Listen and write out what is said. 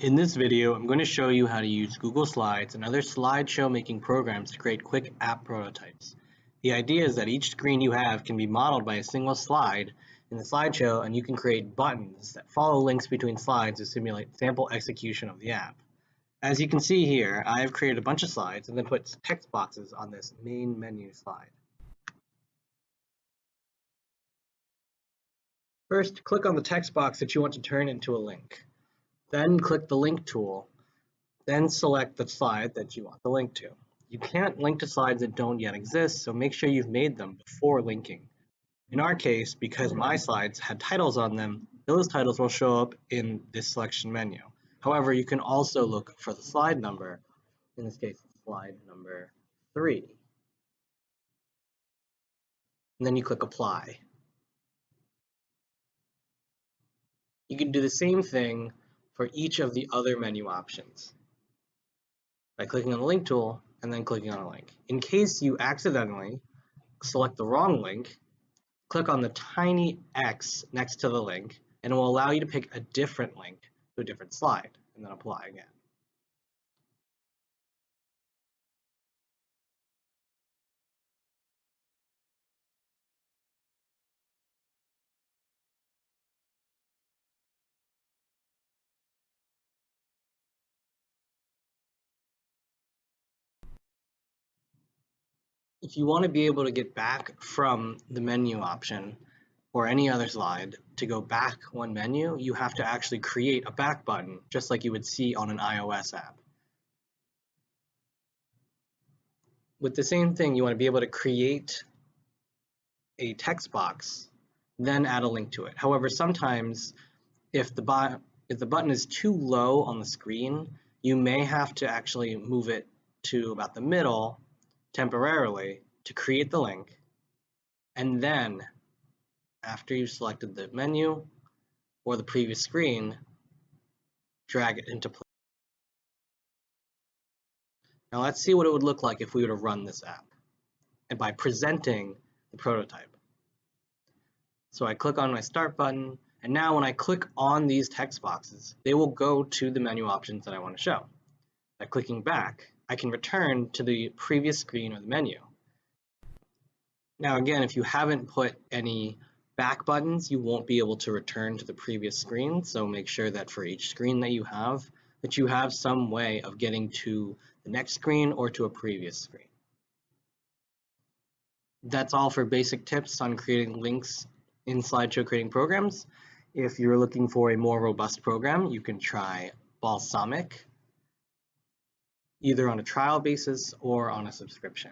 In this video, I'm going to show you how to use Google Slides and other slideshow making programs to create quick app prototypes. The idea is that each screen you have can be modeled by a single slide in the slideshow, and you can create buttons that follow links between slides to simulate sample execution of the app. As you can see here, I have created a bunch of slides and then put text boxes on this main menu slide. First, click on the text box that you want to turn into a link. Then click the link tool. Then select the slide that you want the link to. You can't link to slides that don't yet exist, so make sure you've made them before linking. In our case, because my slides had titles on them, those titles will show up in this selection menu. However, you can also look for the slide number, in this case, slide number 3. And then you click Apply. You can do the same thing for each of the other menu options by clicking on the link tool and then clicking on a link. In case you accidentally select the wrong link, click on the tiny X next to the link, and it will allow you to pick a different link to a different slide, and then apply again. If you want to be able to get back from the menu option or any other slide to go back one menu, you have to actually create a back button, just like you would see on an iOS app. With the same thing, you want to be able to create a text box, then add a link to it. However, sometimes if the button is too low on the screen, you may have to actually move it to about the middle temporarily to create the link, and then after you've selected the menu or the previous screen, drag it into place. Now let's see what it would look like if we were to run this app, and by presenting the prototype. So I click on my Start button, and now when I click on these text boxes, they will go to the menu options that I want to show. By clicking back, I can return to the previous screen or the menu. Now again, if you haven't put any back buttons, you won't be able to return to the previous screen, so make sure that for each screen that you have some way of getting to the next screen or to a previous screen. That's all for basic tips on creating links in slideshow creating programs. If you're looking for a more robust program, you can try Balsamiq, either on a trial basis or on a subscription.